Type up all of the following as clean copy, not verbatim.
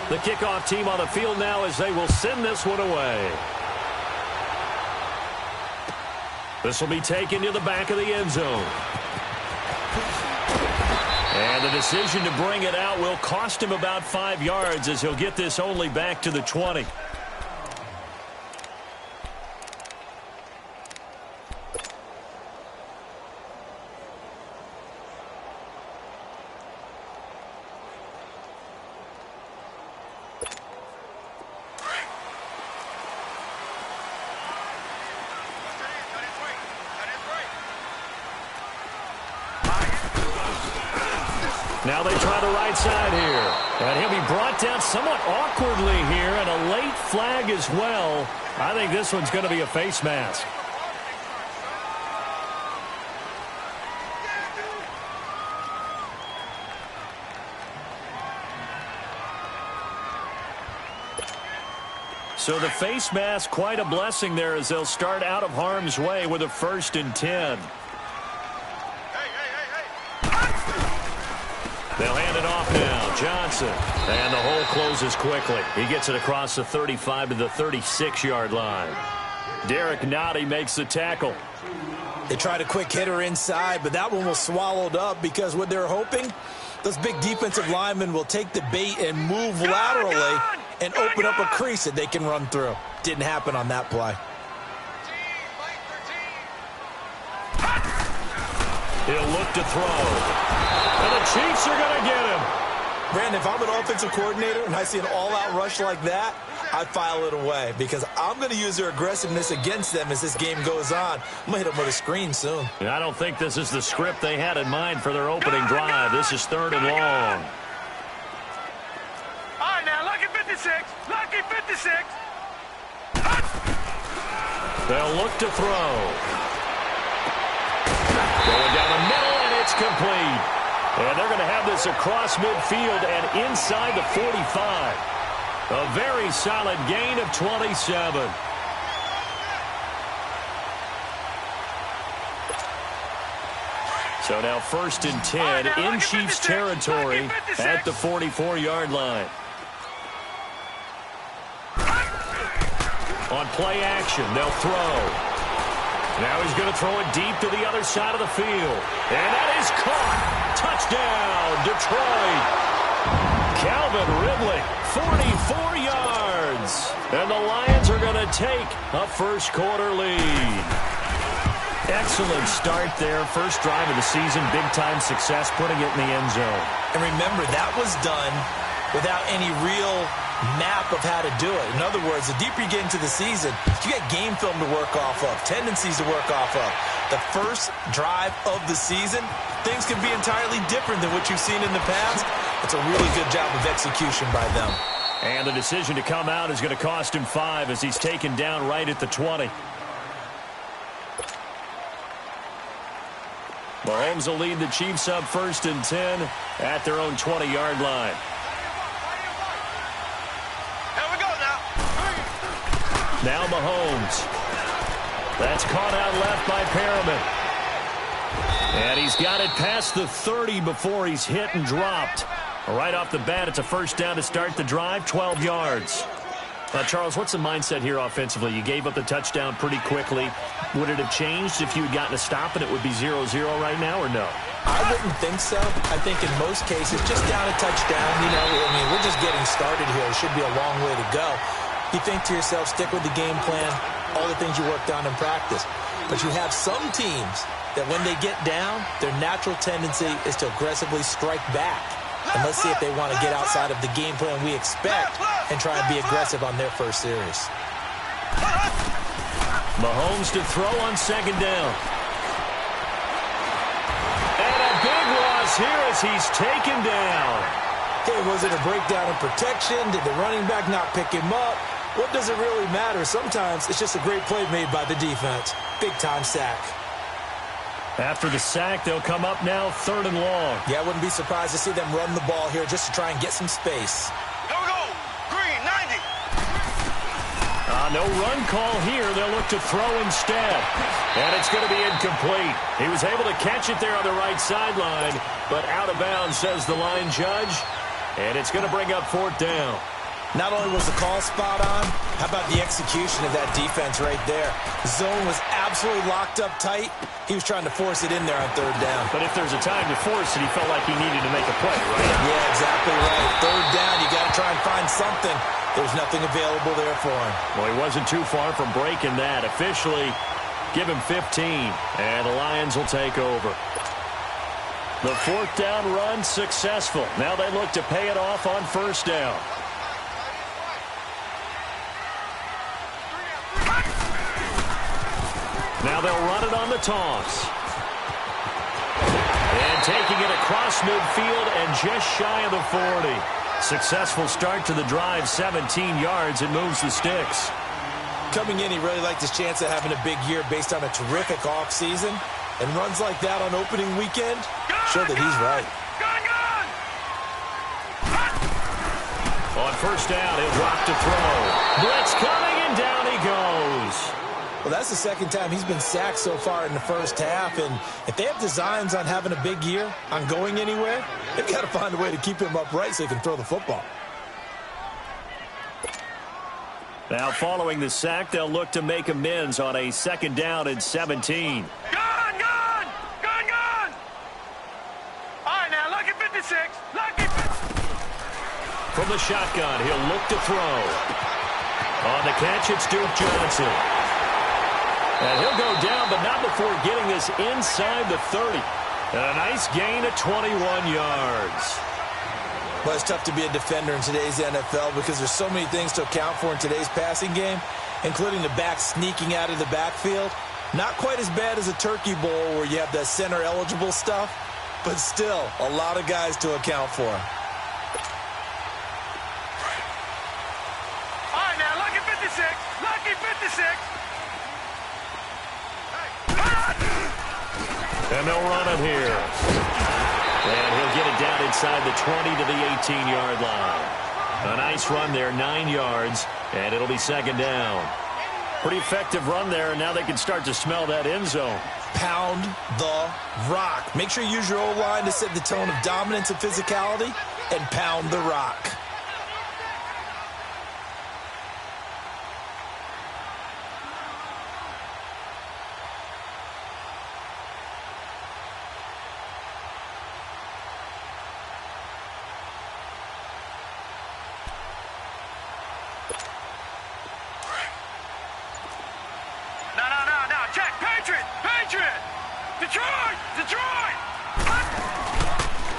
The kickoff team on the field now as they will send this one away. This will be taken to the back of the end zone. And the decision to bring it out will cost him about 5 yards as he'll get this only back to the 20. Now they try the right side here. And he'll be brought down somewhat awkwardly here, and a late flag as well. I think this one's going to be a face mask. So the face mask, quite a blessing there as they'll start out of harm's way with a 1st and 10. They'll hand it off now. Johnson. And the hole closes quickly. He gets it across the 35 to the 36-yard line. Derek Nottie makes the tackle. They tried a quick hitter inside, but that one was swallowed up because what they're hoping, those big defensive linemen will take the bait and move laterally and open up a crease that they can run through. Didn't happen on that play. He'll look to throw. And the Chiefs are going to get him. Brandon, if I'm an offensive coordinator and I see an all-out rush like that, I'd file it away because I'm going to use their aggressiveness against them as this game goes on. I'm going to hit them with a screen soon. I don't think this is the script they had in mind for their opening drive. This is 3rd and long. All right, now, lucky 56. Lucky 56. They'll look to throw. Going down the middle, and it's complete. And they're going to have this across midfield and inside the 45. A very solid gain of 27. So now 1st and 10 in Chiefs territory at the 44-yard line. On play action, they'll throw. Now he's going to throw it deep to the other side of the field. And that is caught. Touchdown, Detroit. Calvin Ridley, 44 yards. And the Lions are going to take a first-quarter lead. Excellent start there. First drive of the season, big-time success, putting it in the end zone. And remember, that was done without any real map of how to do it. In other words, the deeper you get into the season, you get game film to work off of, tendencies to work off of. The first drive of the season, things can be entirely different than what you've seen in the past. It's a really good job of execution by them. And the decision to come out is going to cost him 5 as he's taken down right at the 20. Mahomes will lead the Chiefs up 1st and 10 at their own 20-yard line. Now Mahomes. That's caught out left by Perriman. And he's got it past the 30 before he's hit and dropped. Right off the bat, it's a first down to start the drive, 12 yards. Charles, what's the mindset here offensively? You gave up the touchdown pretty quickly. Would it have changed if you had gotten a stop and it would be 0-0 right now, or no? I wouldn't think so. I think in most cases, just down a touchdown, we're just getting started here. It should be a long way to go. You think to yourself, stick with the game plan, all the things you worked on in practice. But you have some teams that when they get down, their natural tendency is to aggressively strike back. And let's see if they want to get outside of the game plan we expect and try and be aggressive on their first series. Mahomes to throw on 2nd down. And a big loss here as he's taken down. Hey, was it a breakdown in protection? Did the running back not pick him up? What does it really matter? Sometimes it's just a great play made by the defense. Big-time sack. After the sack, they'll come up now 3rd and long. Yeah, I wouldn't be surprised to see them run the ball here just to try and get some space. Here we go. Green, 90. No run call here. They'll look to throw instead. And it's going to be incomplete. He was able to catch it there on the right sideline, but out of bounds, says the line judge. And it's going to bring up 4th down. Not only was the call spot on, how about the execution of that defense right there? The zone was absolutely locked up tight. He was trying to force it in there on 3rd down. But if there's a time to force it, he felt like he needed to make a play, right? Yeah, exactly right. 3rd down, you got to try and find something. There's nothing available there for him. Well, he wasn't too far from breaking that. Officially, give him 15, and the Lions will take over. The 4th down run successful. Now they look to pay it off on 1st down. Now they'll run it on the toss. And taking it across midfield and just shy of the 40. Successful start to the drive, 17 yards, and moves the sticks. Coming in, he really liked his chance of having a big year based on a terrific offseason. And runs like that on opening weekend show that he's right. On 1st down, he'll drop to throw. Blitz coming, and down he goes. Well, that's the 2nd time he's been sacked so far in the 1st half. And if they have designs on having a big year, on going anywhere, they've got to find a way to keep him upright so he can throw the football. Now, following the sack, they'll look to make amends on a 2nd down and 17. From the shotgun, he'll look to throw. On the catch, it's Duke Johnson. And he'll go down, but not before getting this inside the 30. And a nice gain of 21 yards. Well, it's tough to be a defender in today's NFL because there's so many things to account for in today's passing game, including the back sneaking out of the backfield. Not quite as bad as a turkey bowl where you have that center-eligible stuff, but still a lot of guys to account for. And they'll run it here. And he'll get it down inside the 20 to the 18-yard line. A nice run there, 9 yards, and it'll be 2nd down. Pretty effective run there, and now they can start to smell that end zone. Pound the rock. Make sure you use your O-line to set the tone of dominance and physicality, and pound the rock.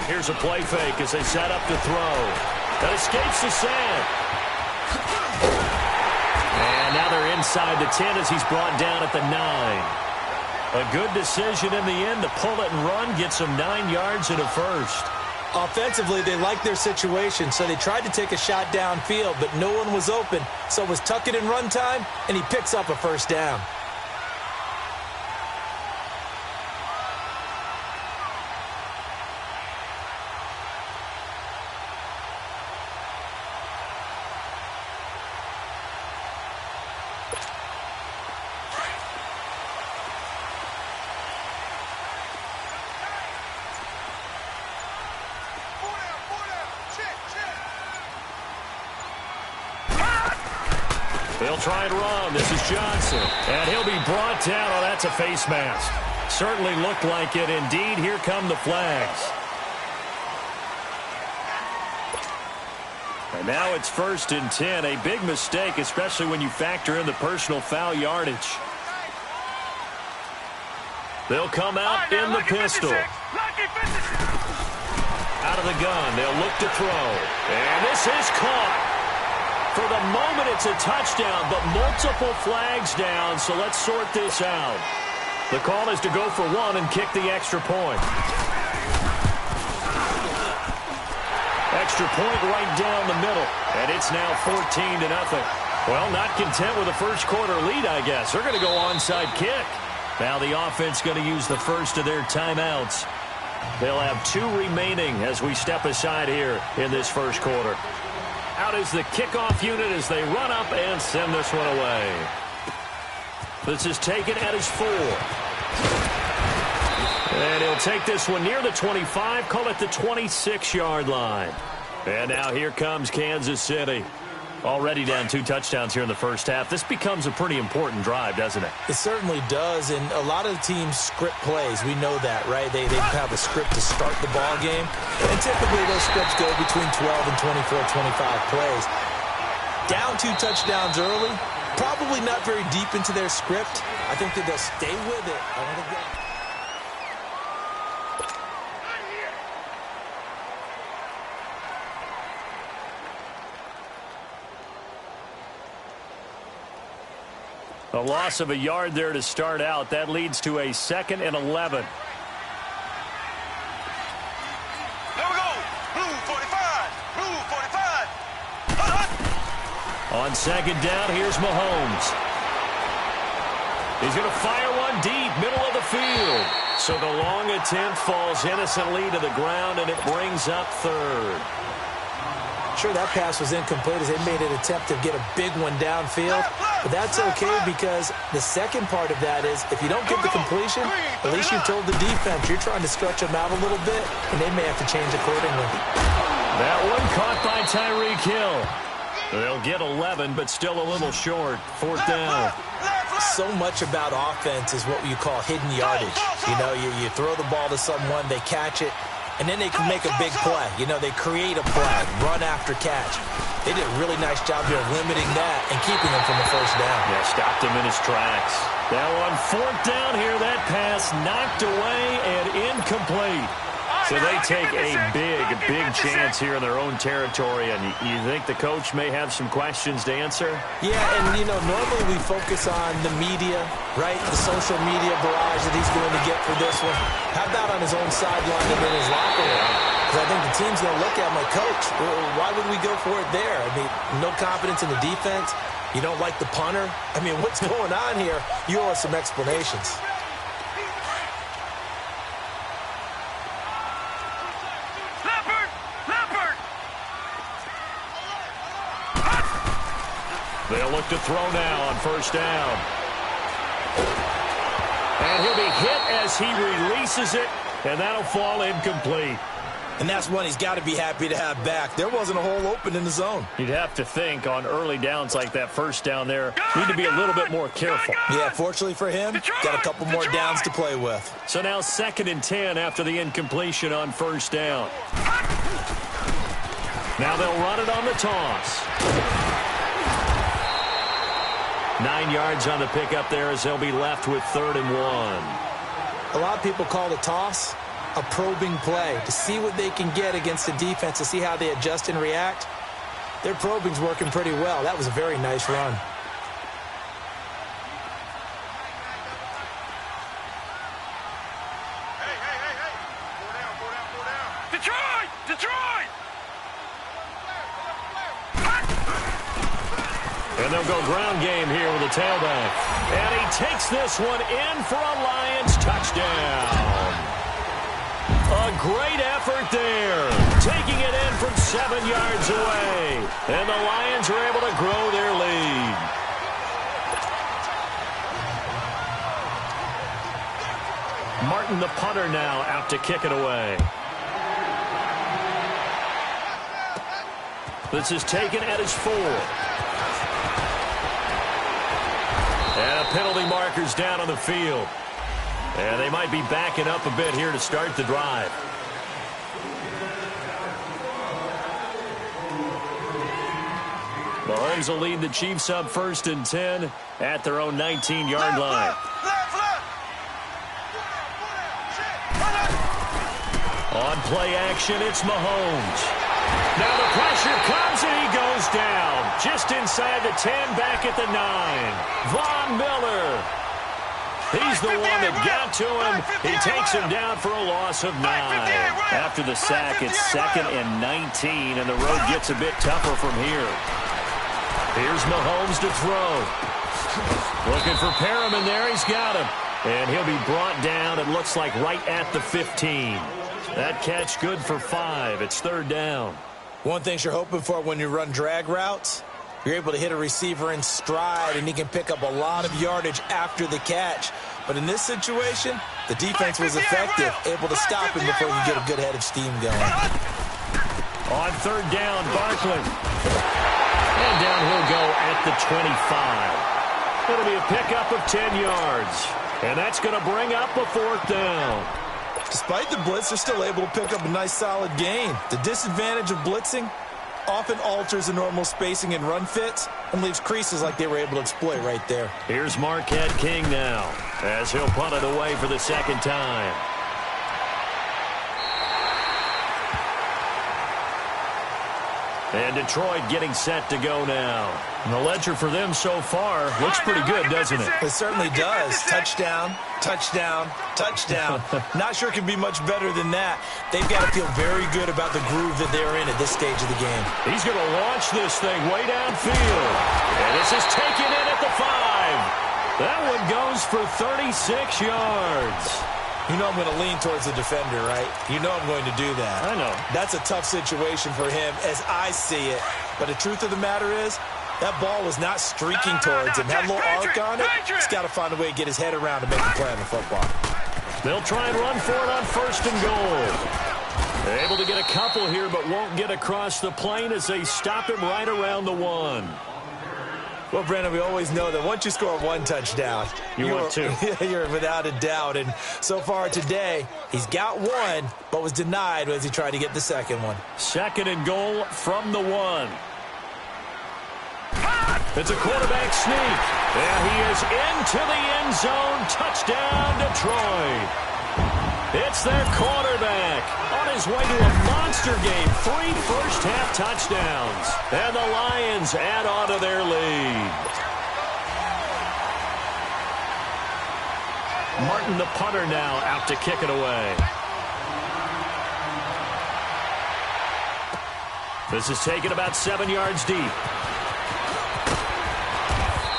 Here's a play fake as they set up to throw. That escapes the sand. And now they're inside the 10 as he's brought down at the 9. A good decision in the end to pull it and run, gets him 9 yards and a first. Offensively, they liked their situation, so they tried to take a shot downfield, but no one was open. So it was tuck it in run time, and he picks up a 1st down. They'll try and run. This is Johnson. And he'll be brought down. Oh, that's a face mask. Certainly looked like it. Indeed, here come the flags. And now it's 1st and 10. A big mistake, especially when you factor in the personal foul yardage. They'll come out in the pistol. Out of the gun. They'll look to throw. And this is caught. For the moment, it's a touchdown, but multiple flags down, so let's sort this out. The call is to go for 1 and kick the extra point. Extra point right down the middle, and it's now 14-0. Well, not content with a first quarter lead, I guess. They're going to go onside kick. Now the offense going to use the first of their timeouts. They'll have 2 remaining as we step aside here in this first quarter. Out is the kickoff unit as they run up and send this one away. This is taken at his 4. And he'll take this one near the 25, call it the 26-yard line. And now here comes Kansas City. Already down 2 touchdowns here in the first half. This becomes a pretty important drive, doesn't it? It certainly does, and a lot of the teams script plays. We know that, right? They have a script to start the ball game, and typically those scripts go between 12 and 24, 25 plays. Down 2 touchdowns early, probably not very deep into their script. I think that they'll stay with it. I don't think they'll... A loss of a yard there to start out. That leads to a 2nd and 11. There we go. Blue 45. Blue 45. On 2nd down, here's Mahomes. He's going to fire one deep, middle of the field. So the long attempt falls innocently to the ground, and it brings up 3rd. Sure, that pass was incomplete as they made an attempt to get a big one downfield. But that's okay because the second part of that is if you don't get the completion, at least you've told the defense you're trying to stretch them out a little bit, and they may have to change accordingly. That one caught by Tyreek Hill. They'll get 11, but still a little short. 4th down. So much about offense is what you call hidden yardage. You know, you throw the ball to someone, they catch it, and then they can make a big play. You know, they create a play, run after catch. They did a really nice job here of limiting that and keeping him from the first down. Yeah, stopped him in his tracks. Now on 4th down here, that pass knocked away and incomplete. So they take a big chance here in their own territory, and you think the coach may have some questions to answer? Yeah, and, you know, normally we focus on the media, right, the social media barrage that he's going to get for this one. How about on his own sideline and in his locker room? Because I think the team's going to look at him like, Coach, why would we go for it there? I mean, no confidence in the defense. You don't like the punter. I mean, what's going on here? You owe us some explanations. They'll look to throw now on 1st down. And he'll be hit as he releases it, and that'll fall incomplete. And that's one he's got to be happy to have back. There wasn't a hole open in the zone. You'd have to think on early downs like that 1st down there, need to be a little bit more careful. Yeah, fortunately for him, got a couple more downs to play with. So now 2nd and 10 after the incompletion on 1st down. Now they'll run it on the toss. 9 yards on the pickup there as they'll be left with 3rd and 1. A lot of people call the toss a probing play to see what they can get against the defense, to see how they adjust and react. Their probing's working pretty well. That was a very nice run. Hey. Go down. Detroit! And they'll go ground game here with a tailback. And he takes this one in for a Lions touchdown. A great effort there. Taking it in from 7 yards away. And the Lions are able to grow their lead. Martin, the punter, now out to kick it away. This is taken at his 4. And a penalty marker's down on the field. And they might be backing up a bit here to start the drive. Mahomes will lead the Chiefs up 1st and 10 at their own 19-yard line. On play action, it's Mahomes. Now the pressure comes and he goes down. Just inside the 10, back at the 9. Von Miller. He's the one that got to him. He takes him down for a loss of 9. After the sack, it's 2nd and 19, and the road gets a bit tougher from here. Here's Mahomes to throw. Looking for Perriman there. He's got him. And he'll be brought down, it looks like, right at the 15. That catch good for 5. It's 3rd down. One thing you're hoping for when you run drag routes, you're able to hit a receiver in stride, and he can pick up a lot of yardage after the catch. But in this situation, the defense was effective, able to stop him before you get a good head of steam going. On third down, Barkley. And down he'll go at the 25. It'll be a pickup of 10 yards. And that's going to bring up a fourth down. Despite the blitz, they're still able to pick up a nice solid gain. The disadvantage of blitzing often alters the normal spacing and run fits and leaves creases like they were able to exploit right there. Here's Marquette King now as he'll punt it away for the second time. And Detroit getting set to go now. And the ledger for them so far looks pretty good, doesn't it? It certainly does. Touchdown, touchdown, touchdown. Not sure it can be much better than that. They've got to feel very good about the groove that they're in at this stage of the game. He's going to launch this thing way downfield. And this is taken in at the 5. That one goes for 36 yards. You know I'm going to lean towards the defender, right? You know I'm going to do that. I know. That's a tough situation for him as I see it. But the truth of the matter is, that ball was not streaking towards him. That little arc on it, he's got to find a way to get his head around to make the play on the football. They'll try and run for it on first and goal. They're able to get a couple here, but won't get across the plane as they stop him right around the 1. Well, Brandon, we always know that once you score one touchdown, want two. You're without a doubt. And so far today, he's got one, but was denied as he tried to get the second one. Second and goal from the 1. It's a quarterback sneak. And he is into the end zone. Touchdown, Detroit. It's their quarterback on his way to a monster game. 3 first-half touchdowns. And the Lions add on to their lead. Martin, the punter, now out to kick it away. This is taken about 7 yards deep.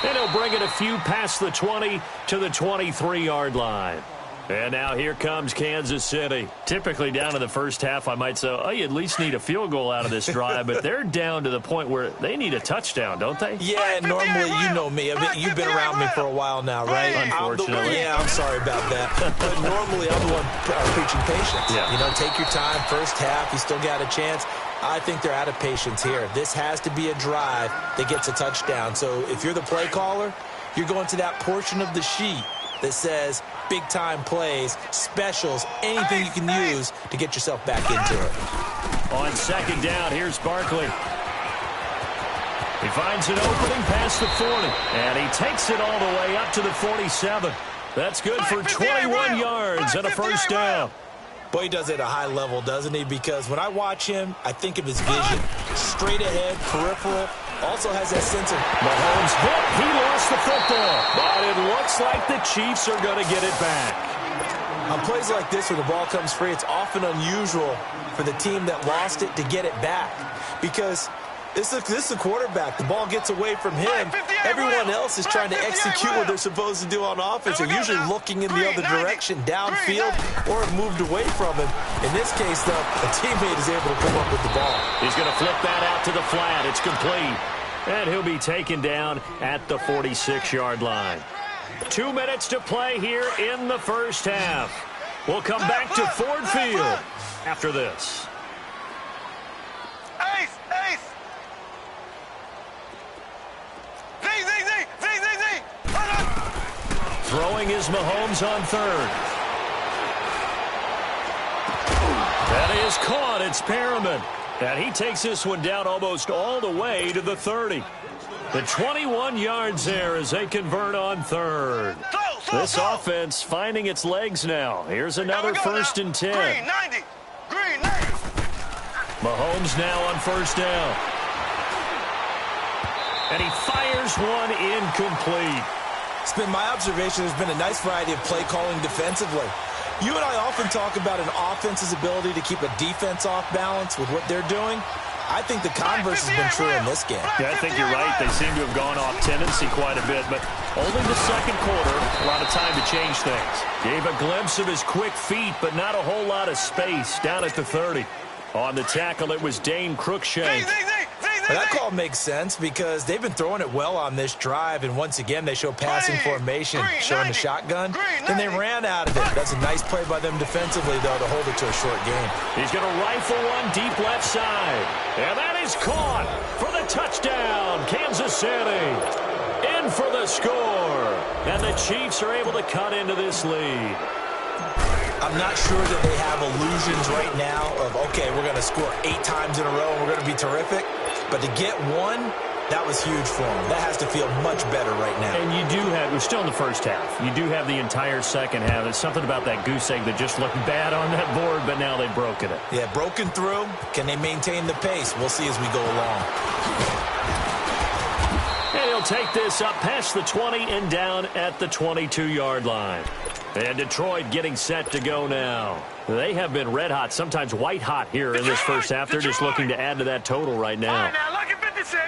And he'll bring it a few past the 20 to the 23-yard line. And now here comes Kansas City. Typically down to the first half, I might say, oh, you at least need a field goal out of this drive. But they're down to the point where they need a touchdown, don't they? Yeah, normally, you know me. You've been around me for a while now, right? Unfortunately. I'm sorry about that. But normally, I'm the one preaching patience. Yeah. You know, take your time. First half, you still got a chance. I think they're out of patience here. This has to be a drive that gets a touchdown. So if you're the play caller, you're going to that portion of the sheet that says big-time plays, specials, anything you can use to get yourself back into it. On second down, here's Barkley. He finds an opening past the 40, and he takes it all the way up to the 47. That's good for 21 yards and a first down. Boy, he does it at a high level, doesn't he? Because when I watch him, I think of his vision. Straight ahead, peripheral, also has that sense of Mahomes hit. He lost the football, but it looks like the Chiefs are going to get it back. On plays like this where the ball comes free, it's often unusual for the team that lost it to get it back. Because this is the quarterback. The ball gets away from him. Everyone else is trying to execute what they're supposed to do on offense. They're usually looking in the other direction, downfield, or have moved away from him. In this case, though, a teammate is able to come up with the ball. He's going to flip that out to the flat. It's complete. And he'll be taken down at the 46-yard line. 2 minutes to play here in the first half. We'll come back to Ford Field after this. Ace! Z! Throwing is Mahomes on third. That is caught. It's Perriman. And he takes this one down almost all the way to the 30. The 21 yards there as they convert on third. This offense finding its legs now. Here's another first and 10. Green 90. Mahomes now on first down. And he fires one incomplete. It's been my observation there's been a nice variety of play calling defensively. You and I often talk about an offense's ability to keep a defense off balance with what they're doing. I think the converse has been true in this game. Yeah, I think you're right. They seem to have gone off tendency quite a bit, but only the second quarter, a lot of time to change things. Gave a glimpse of his quick feet, but not a whole lot of space down at the 30. On the tackle, it was Dane Cruikshank. Well, that call makes sense because they've been throwing it well on this drive, and once again, they show passing formation, showing the shotgun. and they ran out of it. That's a nice play by them defensively, though, to hold it to a short game. He's going to rifle one deep left side. And that is caught for the touchdown. Kansas City in for the score. And the Chiefs are able to cut into this lead. I'm not sure that they have illusions right now of, okay, we're going to score 8 times in a row and we're going to be terrific. But to get one, that was huge for them. That has to feel much better right now. And you do have, we're still in the first half. You do have the entire second half. There's something about that goose egg that just looked bad on that board, but now they've broken it. Yeah, broken through. Can they maintain the pace? We'll see as we go along. And he'll take this up past the 20 and down at the 22-yard line. And Detroit getting set to go now. They have been red hot, sometimes white hot here in this first half. They're just looking to add to that total right now.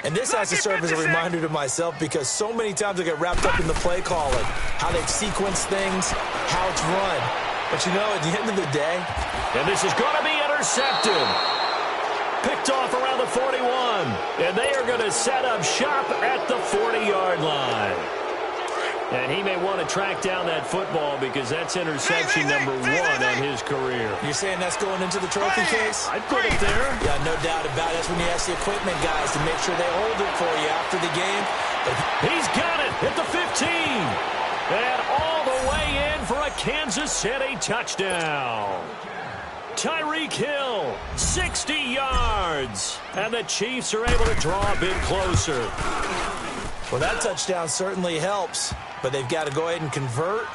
And this has to serve as a reminder to myself because so many times I get wrapped up in the play calling, how they've sequenced things, how it's run. But you know, at the end of the day. And this is going to be intercepted. Picked off around the 41. And they are going to set up shop at the 40-yard line. And he may want to track down that football because that's interception number 1 on his career. You're saying that's going into the trophy case? I'd put it there. Yeah, no doubt about it. That's when you ask the equipment guys to make sure they hold it for you after the game. He's got it at the 15. And all the way in for a Kansas City touchdown. Tyreek Hill, 60 yards. And the Chiefs are able to draw a bit closer. Well, that touchdown certainly helps, but they've got to go ahead and convert,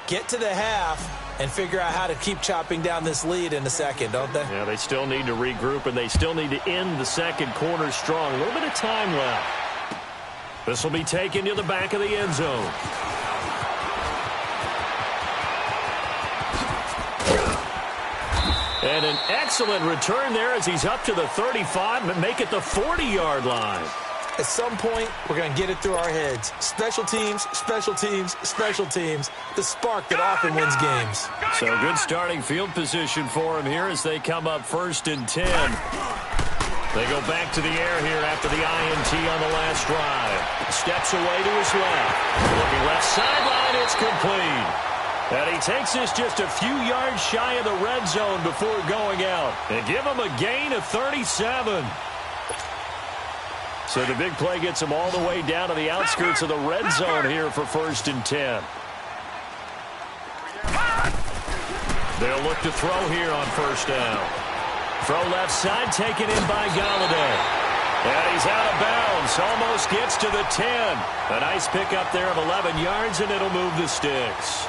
get to the half, and figure out how to keep chopping down this lead in a second, don't they? Yeah, they still need to regroup, and they still need to end the second quarter strong. A little bit of time left. This will be taken to the back of the end zone. And an excellent return there as he's up to the 35 and make it the 40-yard line. At some point, we're going to get it through our heads. Special teams, special teams, special teams. The spark that often wins games. So good starting field position for him here as they come up 1st and 10. They go back to the air here after the INT on the last drive. Steps away to his left. Looking left sideline, it's complete. And he takes this just a few yards shy of the red zone before going out. And give him a gain of 37. So the big play gets him all the way down to the outskirts of the red zone here for 1st and 10. They'll look to throw here on 1st down. Throw left side, taken in by Galladay. And he's out of bounds, almost gets to the 10. A nice pickup there of 11 yards, and it'll move the sticks.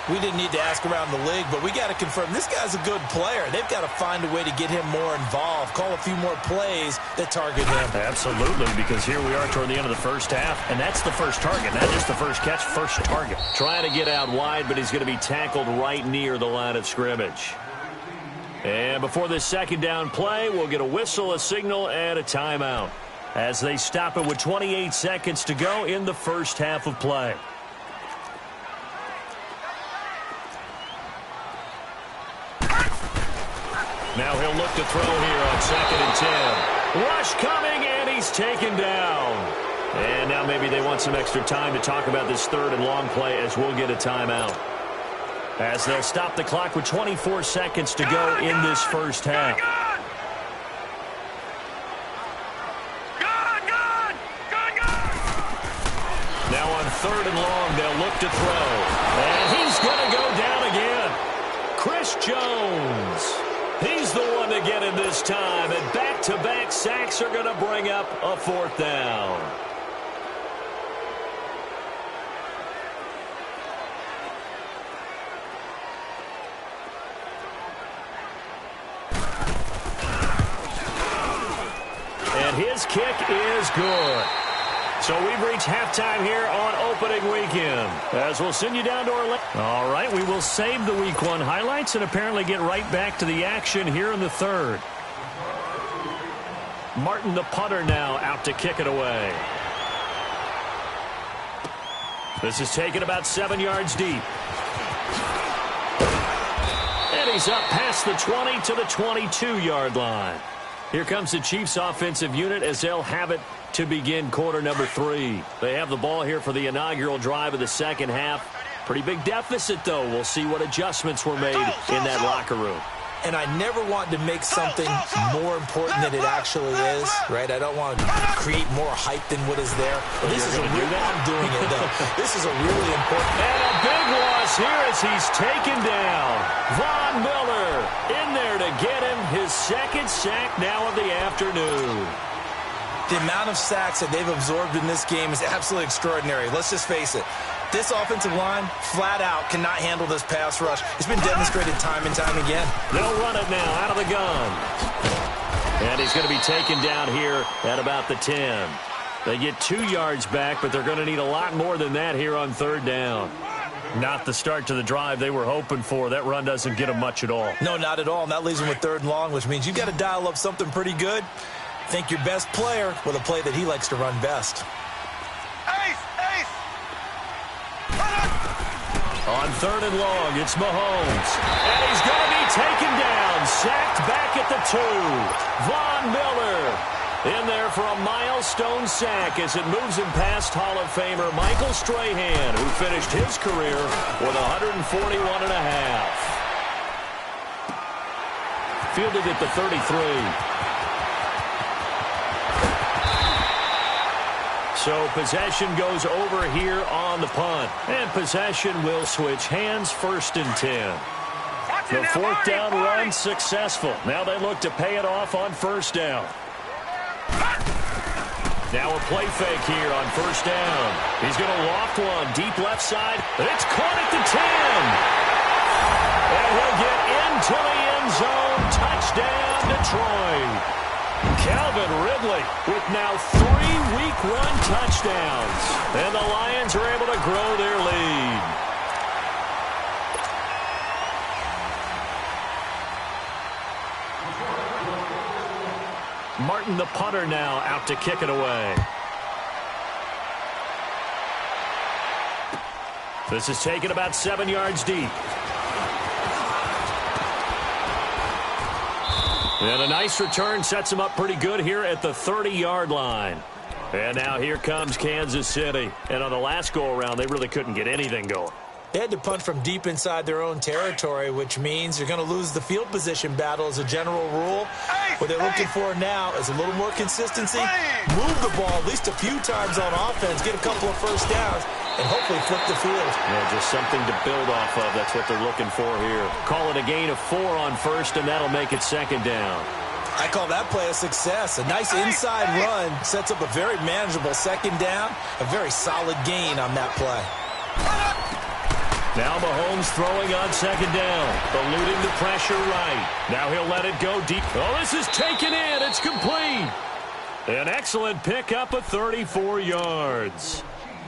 We didn't need to ask around the league, but we got to confirm this guy's a good player. They've got to find a way to get him more involved, call a few more plays that target him. Absolutely, because here we are toward the end of the first half, and that's the first target, not just the first catch, first target. Trying to get out wide, but he's going to be tackled right near the line of scrimmage. And before this second down play, we'll get a whistle, a signal, and a timeout as they stop it with 28 seconds to go in the first half of play. Now he'll look to throw here on 2nd and 10. Rush coming, and he's taken down. And now maybe they want some extra time to talk about this 3rd and long play as we'll get a timeout. As they'll stop the clock with 24 seconds to go in this first half. Now on 3rd and long, they'll look to throw. And he's going to go down again. Chris Jones. He's the one to get him this time, and back-to-back sacks are going to bring up a 4th down. And his kick is good. So we've reached halftime here on opening weekend. As we'll send you down to Orlando. All right, we will save the Week 1 highlights and apparently get right back to the action here in the 3rd. Martin, the punter, now out to kick it away. This is taken about 7 yards deep. And he's up past the 20 to the 22-yard line. Here comes the Chiefs offensive unit as they'll have it to begin quarter number 3. They have the ball here for the inaugural drive of the second half. Pretty big deficit, though. We'll see what adjustments were made in that locker room. And I never want to make something more important than it actually is, right? I don't want to create more hype than what is there. This is a real, I'm doing it, though. This is a really important. And a big loss here as he's taken down. Von Miller in there to get him his second sack now of the afternoon. The amount of sacks that they've absorbed in this game is absolutely extraordinary. Let's just face it. This offensive line, flat out, cannot handle this pass rush. It's been demonstrated time and time again. They'll run it now out of the gun. And he's going to be taken down here at about the 10. They get 2 yards back, but they're going to need a lot more than that here on third down. Not the start to the drive they were hoping for. That run doesn't get them much at all. No, not at all. And that leaves them with third and long, which means you've got to dial up something pretty good. Think your best player with a play that he likes to run best. On third and long, it's Mahomes. And he's going to be taken down, sacked back at the 2. Von Miller in there for a milestone sack as it moves him past Hall of Famer Michael Strahan, who finished his career with 141.5. Fielded at the 33. So possession goes over here on the punt. And possession will switch hands, 1st and 10. The 4th down run successful. Now they look to pay it off on 1st down. Now a play fake here on 1st down. He's going to loft one deep left side. It's caught at the 10. And he'll get into the end zone. Touchdown, Detroit. Calvin Ridley with now 3 Week 1 touchdowns. And the Lions are able to grow their lead. Martin, the punter, now out to kick it away. This is taken about 7 yards deep. And a nice return sets him up pretty good here at the 30-yard line. And now here comes Kansas City. And on the last go-around, they really couldn't get anything going. They had to punt from deep inside their own territory, which means you're going to lose the field position battle as a general rule. What they're looking for now is a little more consistency, move the ball at least a few times on offense, get a couple of first downs, and hopefully flip the field. Yeah, just something to build off of. That's what they're looking for here. Call it a gain of 4 on 1st, and that'll make it 2nd down. I call that play a success. A nice inside run sets up a very manageable 2nd down, a very solid gain on that play. Now Mahomes throwing on 2nd down, eluding the pressure right. Now he'll let it go deep. Oh, this is taken in. It's complete. An excellent pickup of 34 yards.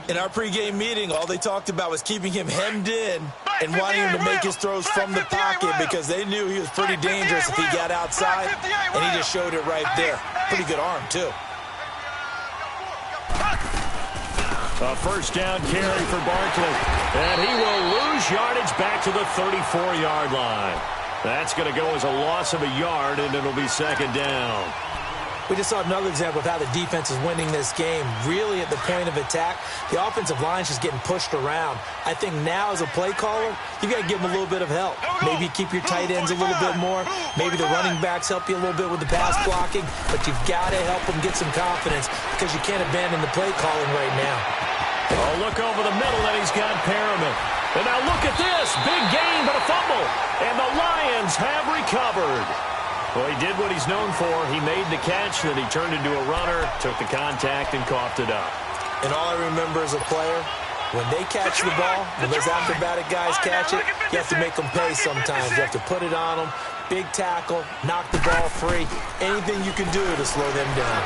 In our pregame meeting, all they talked about was keeping him hemmed in and wanting him to make his throws from the pocket because they knew he was pretty dangerous if he got outside, and he just showed it right there. Pretty good arm, too. A 1st down carry for Barkley. And he will lose yardage back to the 34-yard line. That's going to go as a loss of a yard, and it'll be 2nd down. We just saw another example of how the defense is winning this game. Really at the point of attack, the offensive line's just getting pushed around. I think now as a play caller, you got to give them a little bit of help. Maybe keep your tight ends a little bit more. Maybe the running backs help you a little bit with the pass blocking. But you've got to help them get some confidence because you can't abandon the play calling right now. Oh, look over the middle, and he's got Perriman. And now look at this. Big gain, but a fumble. And the Lions have recovered. Well, he did what he's known for. He made the catch, then he turned into a runner, took the contact, and coughed it up. And all I remember as a player, when they catch the ball, when those acrobatic guys catch it, you have to make them pay sometimes. You have to put it on them, big tackle, knock the ball free, anything you can do to slow them down.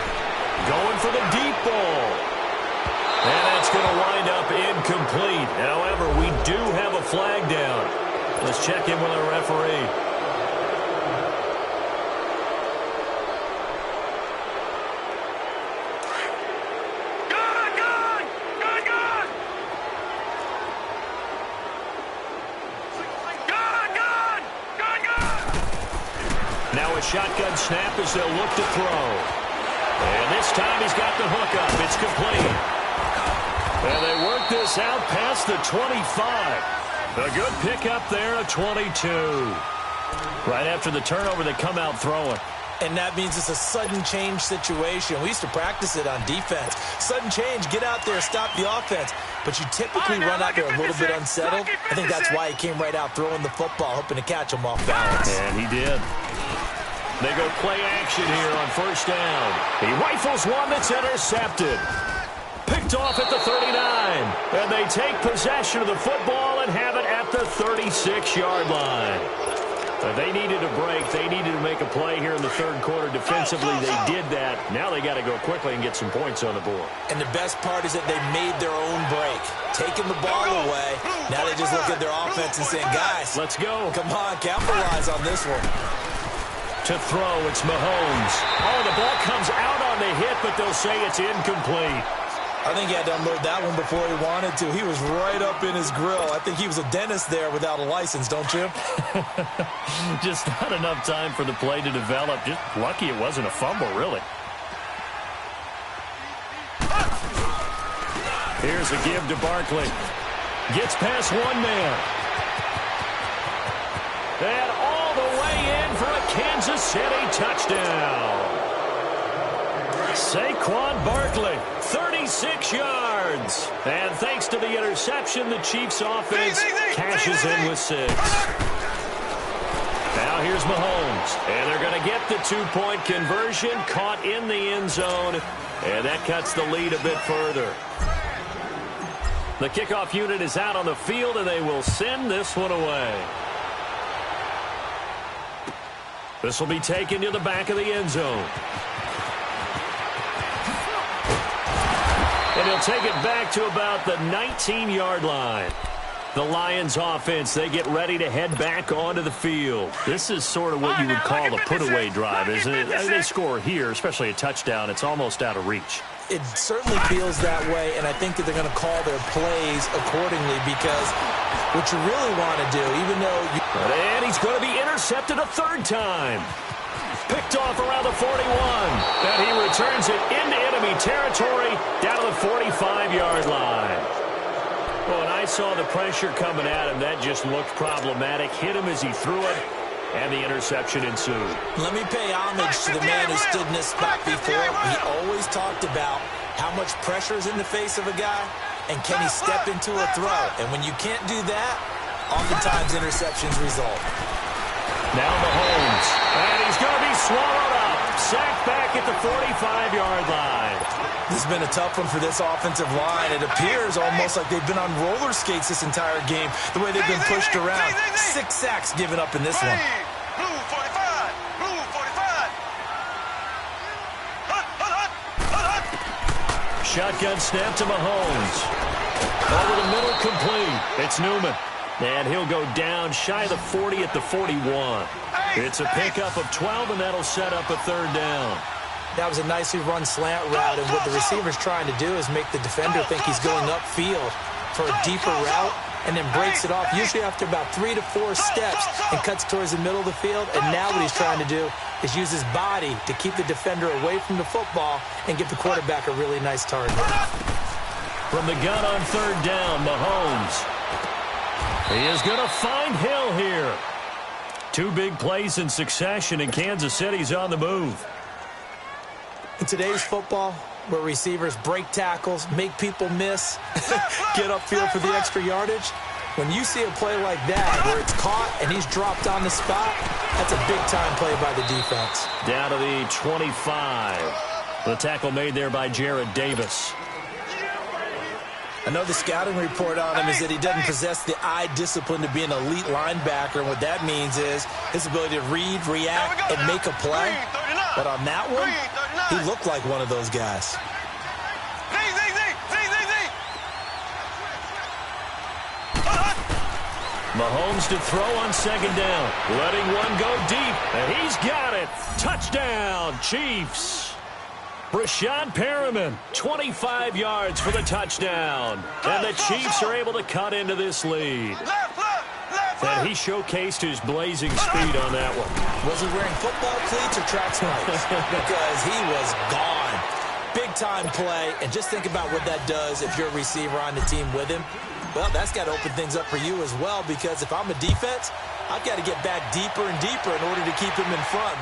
Going for the deep ball. And that's going to wind up incomplete. However, we do have a flag down. Let's check in with our referee. Now a shotgun snap as they'll look to throw. And this time he's got the hook up. It's complete. And they work this out past the 25. A good pickup there, a 22. Right after the turnover, they come out throwing. And that means it's a sudden change situation. We used to practice it on defense. Sudden change, get out there, stop the offense. But you typically run out there a little bit unsettled. I think that's why he came right out throwing the football, hoping to catch him off balance. And he did. They go play action here on first down. He rifles one that's intercepted. Picked off at the 39. And they take possession of the football and have it at the 36-yard line. They needed a break. They needed to make a play here in the third quarter. Defensively, they did that. Now they got to go quickly and get some points on the board. And the best part is that they made their own break. Taking the ball away. Now they just look at their offense and saying, guys, let's go. Come on, capitalize on this one. To throw, it's Mahomes. Oh, the ball comes out on the hit, but they'll say it's incomplete. I think he had to unload that one before he wanted to. He was right up in his grill. I think he was a dentist there without a license, don't you? Just not enough time for the play to develop. Just lucky it wasn't a fumble, really. Here's a give to Barkley. Gets past one man. And all the way in for a Kansas City touchdown. Saquon Barkley, 36 yards. And thanks to the interception, the Chiefs offense cashes in with 6. Now here's Mahomes. And they're going to get the 2-point conversion, caught in the end zone. And that cuts the lead a bit further. The kickoff unit is out on the field, and they will send this one away. This will be taken to the back of the end zone. And he'll take it back to about the 19-yard line. The Lions offense, they get ready to head back onto the field. This is sort of what you would call a put-away drive, isn't it? They score here, especially a touchdown. It's almost out of reach. It certainly feels that way, and I think that they're going to call their plays accordingly because what you really want to do, even though you... And he's going to be intercepted a third time. Picked off around the 41. And he returns it into enemy territory down to the 45-yard line. Well, when I saw the pressure coming at him, that just looked problematic. Hit him as he threw it, and the interception ensued. Let me pay homage to the man who stood in this spot before. He always talked about how much pressure is in the face of a guy, and can he step into a throw. And when you can't do that, oftentimes interceptions result. Now Mahomes, and he's going to be swallowed up. Sacked back at the 45-yard line. This has been a tough one for this offensive line. It appears almost like they've been on roller skates this entire game, the way they've been pushed around. 6 sacks given up in this one. Blue 45. Blue 45. Shotgun snap to Mahomes. Over the middle, complete. It's Newman. And he'll go down shy of the 40 at the 41. It's a pickup of 12, and that'll set up a third down. That was a nicely run slant route, and what the receiver's trying to do is make the defender think he's going upfield for a deeper route, and then breaks it off, usually after about 3 to 4 steps, and cuts towards the middle of the field. And now what he's trying to do is use his body to keep the defender away from the football and give the quarterback a really nice target. From the gun on third down, Mahomes. He is going to find Hill here. 2 big plays in succession, and Kansas City's on the move. In today's football, where receivers break tackles, make people miss, get upfield for the extra yardage, when you see a play like that where it's caught and he's dropped on the spot, that's a big-time play by the defense. Down to the 25. The tackle made there by Jared Davis. I know the scouting report on him is that he doesn't possess the eye discipline to be an elite linebacker, and what that means is his ability to read, react, and make a play. But on that one, he looked like one of those guys. Mahomes to throw on second down. Letting one go deep, and he's got it. Touchdown, Chiefs. Brashad Perriman, 25 yards for the touchdown. And the Chiefs are able to cut into this lead. And he showcased his blazing speed on that one. Was he wearing football cleats or track spikes? Because he was gone. Big-time play, and just think about what that does if you're a receiver on the team with him. Well, that's got to open things up for you as well, because if I'm a defense, I've got to get back deeper and deeper in order to keep him in front.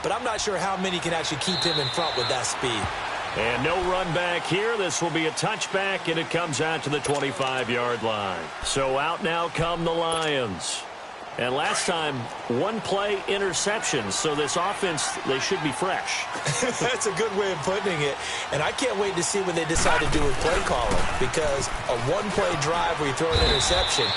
But I'm not sure how many can actually keep him in front with that speed. And no run back here. This will be a touchback, and it comes out to the 25-yard line. So out now come the Lions. And last time, one-play interception. So this offense, they should be fresh. That's a good way of putting it. And I can't wait to see what they decide to do with play calling, because a one-play drive where you throw an interception,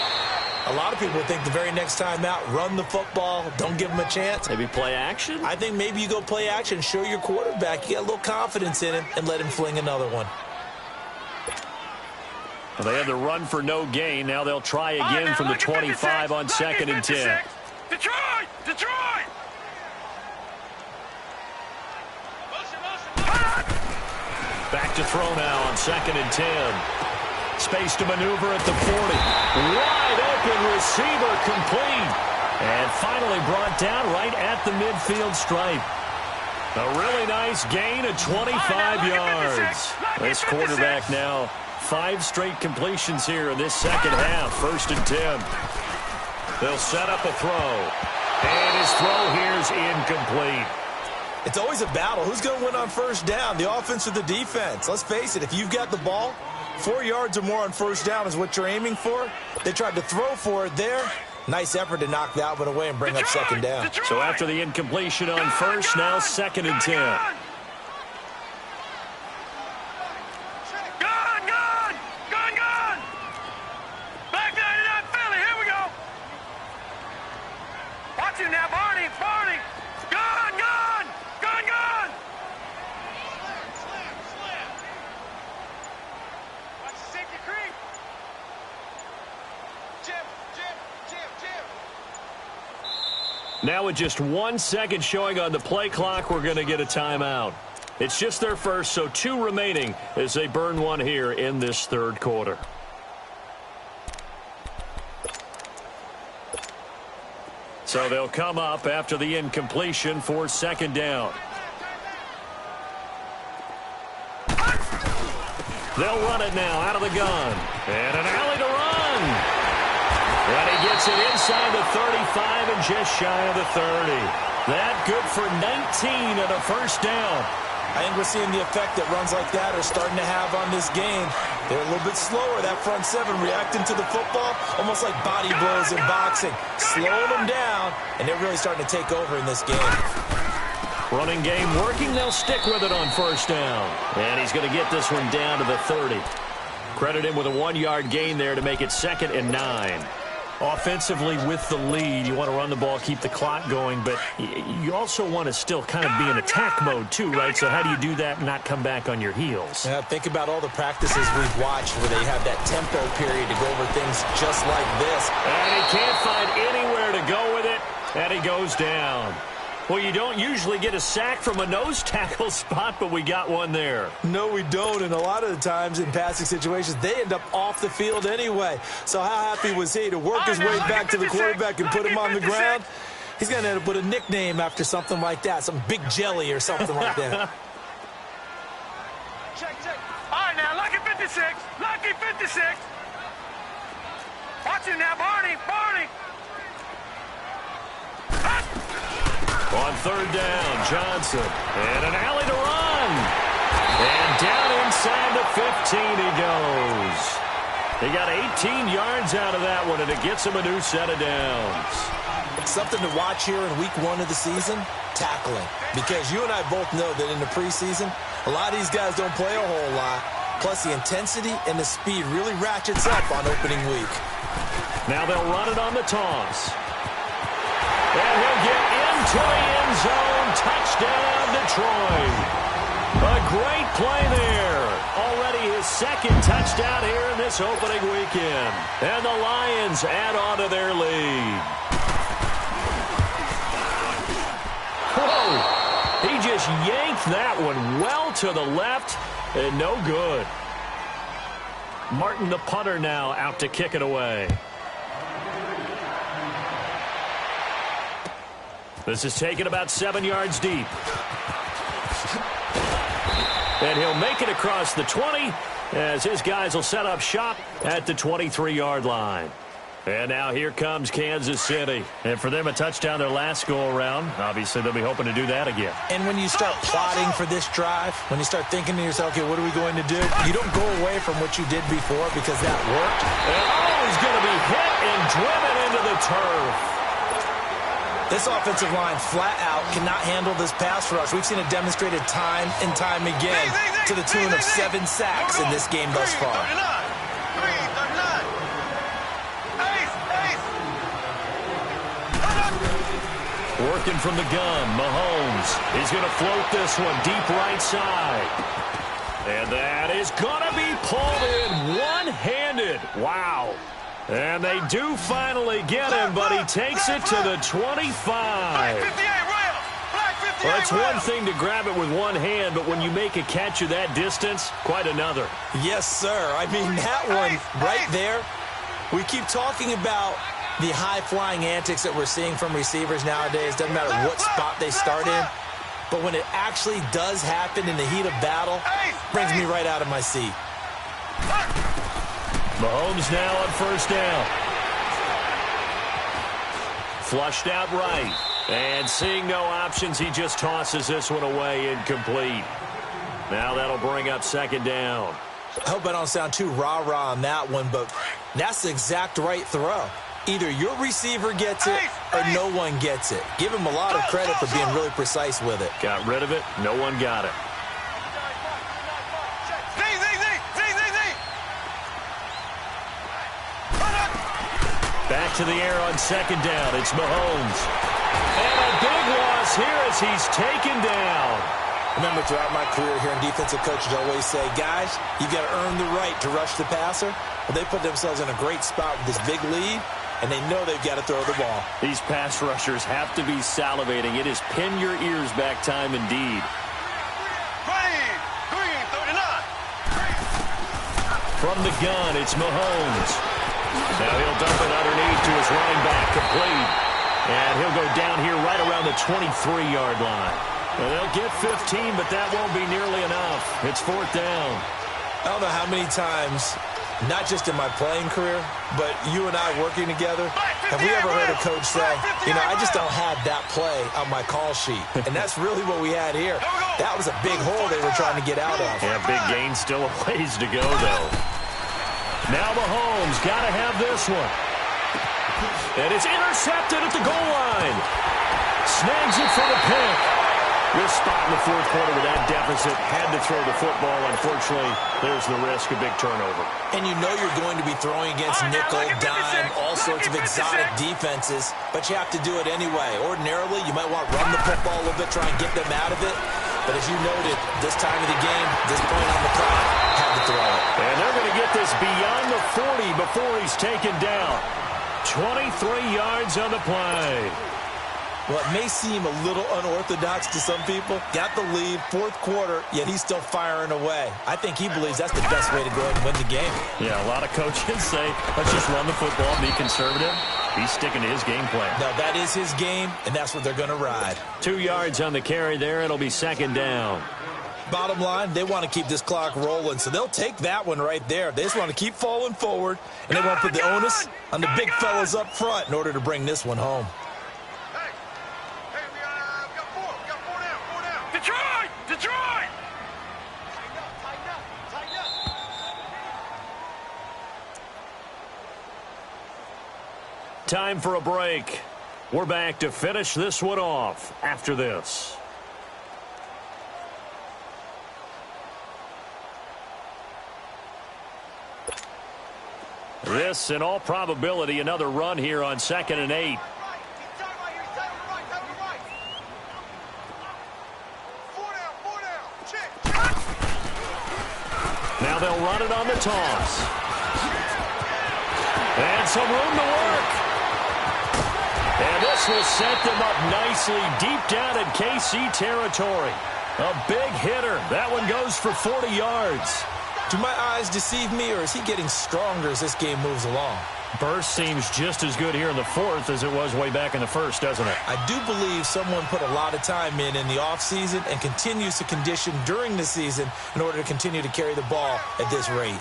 a lot of people think the very next time out, run the football, don't give them a chance. Maybe play action? I think maybe you go play action, show your quarterback you got a little confidence in him, and let him fling another one. Well, they had the run for no gain. Now they'll try again from the 25 on 2nd and 10. Detroit! Detroit! Back to throw now on 2nd and 10. Space to maneuver at the 40. Wide open receiver complete. And finally brought down right at the midfield stripe. A really nice gain of 25 yards. This quarterback now 5 straight completions here in this second half. 1st and 10. They'll set up a throw. And his throw here is incomplete. It's always a battle. Who's going to win on 1st down, the offense or the defense? Let's face it, if you've got the ball, 4 yards or more on 1st down is what you're aiming for. They tried to throw for it there. Nice effort to knock that one away and bring up 2nd down. So after the incompletion on 1st, now 2nd and 10. Now, Barney, Barney, gone, gone, gone, gone. Slam. Watch the safety creep. Jim. Now with just 1 second showing on the play clock, we're going to get a timeout. It's just their first, so 2 remaining as they burn one here in this 3rd quarter. So they'll come up after the incompletion for 2nd down. They'll run it now out of the gun. And an alley to run. And he gets it inside the 35 and just shy of the 30. That good for 19 and a 1st down. I think we're seeing the effect that runs like that are starting to have on this game. They're a little bit slower, that front 7, reacting to the football, almost like body blows in boxing, slowing them down, and they're really starting to take over in this game. Running game working, they'll stick with it on 1st down. And he's going to get this one down to the 30. Credit him with a 1-yard gain there to make it 2nd and 9. Offensively with the lead, you want to run the ball, keep the clock going, but you also want to still kind of be in attack mode too, right? So how do you do that and not come back on your heels? Yeah, think about all the practices we've watched where they have that tempo period to go over things just like this. And he can't find anywhere to go with it, and he goes down. Well, you don't usually get a sack from a nose tackle spot, but we got one there. No, we don't, and a lot of the times in passing situations, they end up off the field anyway. So how happy was he to work his way back to the quarterback and put him on the ground? He's going to end up with a nickname after something like that, some Big Jelly or something like that. Check. All right, now, lucky 56. Lucky 56. Watch him now, Barney. On 3rd down, Johnson. And an alley to run. And down inside the 15 he goes. They got 18 yards out of that one, and it gets him a new set of downs. Something to watch here in week 1 of the season, tackling. Because you and I both know that in the preseason, a lot of these guys don't play a whole lot. Plus, the intensity and the speed really ratchets up on opening week. Now they'll run it on the toss. And he'll get into the end zone. Touchdown, Detroit. A great play there. Already his 2nd touchdown here in this opening weekend. And the Lions add on to their lead. Whoa. He just yanked that one well to the left and no good. Martin, the punter, now out to kick it away. This is taken about 7 yards deep. And he'll make it across the 20 as his guys will set up shop at the 23-yard line. And now here comes Kansas City. And for them, a touchdown their last go-around. Obviously, they'll be hoping to do that again. And when you start plotting for this drive, when you start thinking to yourself, okay, what are we going to do? You don't go away from what you did before because that worked. And he's going to be hit and driven into the turf. This offensive line flat out cannot handle this pass rush. We've seen it demonstrated time and time again to the tune of 7 sacks in this game thus far. Working from the gun, Mahomes. He's going to float this one deep right side. And that is going to be pulled in one-handed. Wow. And they do finally get him, but he takes it to the 25. Well, it's one thing to grab it with one hand, but when you make a catch of that distance, quite another. Yes, sir. I mean, that one right there, we keep talking about the high-flying antics that we're seeing from receivers nowadays. Doesn't matter what spot they start in. But when it actually does happen in the heat of battle, brings me right out of my seat. Mahomes now on first down. Flushed out right. And seeing no options, he just tosses this one away incomplete. Now that'll bring up second down. I hope I don't sound too rah-rah on that one, but that's the exact right throw. Either your receiver gets it or no one gets it. Give him a lot of credit for being really precise with it. Got rid of it. No one got it. Back to the air on second down. It's Mahomes. And a big loss here as he's taken down. Remember, throughout my career here, defensive coaches always say, guys, you've got to earn the right to rush the passer. Well, they put themselves in a great spot with this big lead, and they know they've got to throw the ball. These pass rushers have to be salivating. It is pin your ears back time indeed. From the gun, it's Mahomes. Now he'll dump it underneath to his running back, complete. And he'll go down here right around the 23-yard line. Well, they'll get 15, but that won't be nearly enough. It's fourth down. I don't know how many times, not just in my playing career, but you and I working together, have we ever heard a coach say, you know, I just don't have that play on my call sheet. And that's really what we had here. That was a big hole they were trying to get out of. Yeah, big gain, still a ways to go, though. Now Mahomes got to have this one. And it's intercepted at the goal line. Snags it for the pick. This spot in the fourth quarter with that deficit, had to throw the football. Unfortunately, there's the risk of big turnover. And you know you're going to be throwing against nickel, dime, all sorts of exotic defenses, but you have to do it anyway. Ordinarily, you might want to run the football a little bit, try and get them out of it. But as you noted, this time of the game, this point on the clock, had to throw it. And they're going to get this beyond the 40 before he's taken down. 23 yards on the play. Well, it may seem a little unorthodox to some people. Got the lead, fourth quarter, yet he's still firing away. I think he believes that's the best way to go ahead and win the game. Yeah, a lot of coaches say, let's just run the football, be conservative. He's sticking to his game plan. No, that is his game, and that's what they're going to ride. 2 yards on the carry there. It'll be second down. Bottom line, they want to keep this clock rolling, so they'll take that one right there. They just want to keep falling forward, and they want to put the onus on the big fellas up front in order to bring this one home. Detroit! Time for a break. We're back to finish this one off after this. This, in all probability, another run here on 2nd and 8. Now they'll run it on the toss. And some room to work. And this will set them up nicely deep down in KC territory. A big hitter. That one goes for 40 yards. Do my eyes deceive me, or is he getting stronger as this game moves along? Burst seems just as good here in the fourth as it was way back in the first, doesn't it? I do believe someone put a lot of time in the offseason and continues to condition during the season in order to continue to carry the ball at this rate.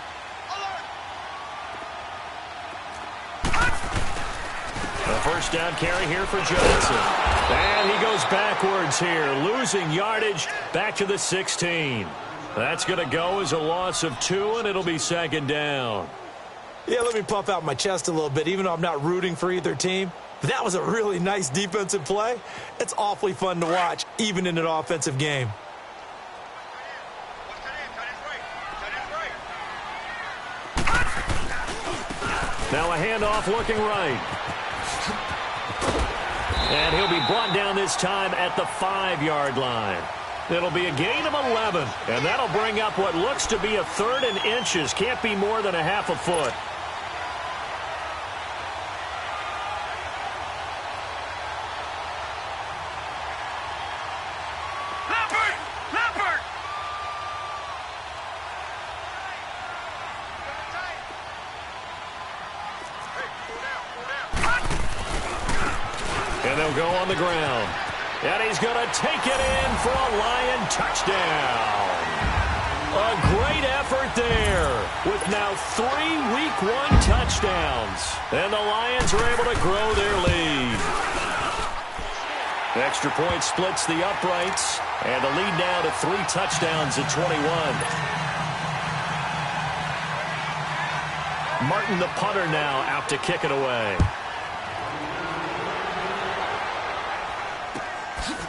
A first down carry here for Johnson. And he goes backwards here, losing yardage back to the 16. That's going to go as a loss of 2, and it'll be second down. Yeah, let me puff out my chest a little bit, even though I'm not rooting for either team. That was a really nice defensive play. It's awfully fun to watch, even in an offensive game. Now a handoff looking right. And he'll be brought down this time at the 5-yard line. It'll be a gain of 11, and that'll bring up what looks to be a 3rd and inches. Can't be more than a half a foot. And they'll go on the ground. And he's going to take it in for a Lion touchdown. A great effort there with now 3 Week 1 touchdowns. And the Lions are able to grow their lead. The extra point splits the uprights. And the lead now to 3 touchdowns at 21. Martin, the punter, now out to kick it away.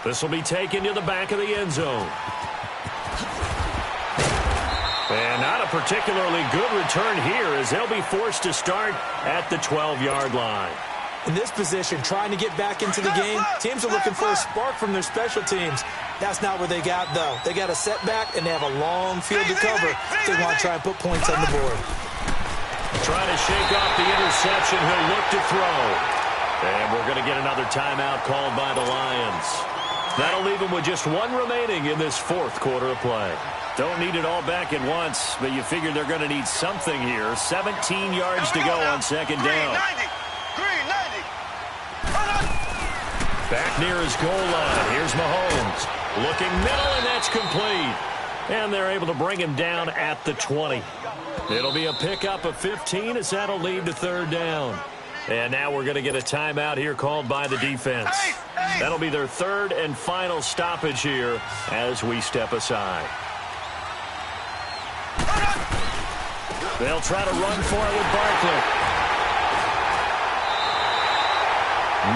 This will be taken to the back of the end zone. And not a particularly good return here as they'll be forced to start at the 12-yard line. In this position, trying to get back into the game, teams are looking for a spark from their special teams. That's not what they got, though. They got a setback, and they have a long field to cover if they want to try and put points on the board. Trying to shake off the interception. He'll look to throw. And we're going to get another timeout called by the Lions. That'll leave them with just 1 remaining in this 4th quarter of play. Don't need it all back at once, but you figure they're going to need something here. 17 yards to go on second down. Back near his goal line. Here's Mahomes. Looking middle, and that's complete. And they're able to bring him down at the 20. It'll be a pickup of 15 as that'll lead to 3rd down. And now we're going to get a timeout here called by the defense. That'll be their 3rd and final stoppage here as we step aside. They'll try to run for it with Barkley.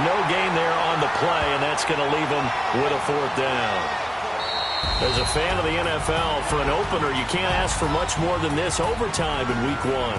No gain there on the play, and that's going to leave them with a 4th down. As a fan of the NFL, for an opener, you can't ask for much more than this overtime in Week 1.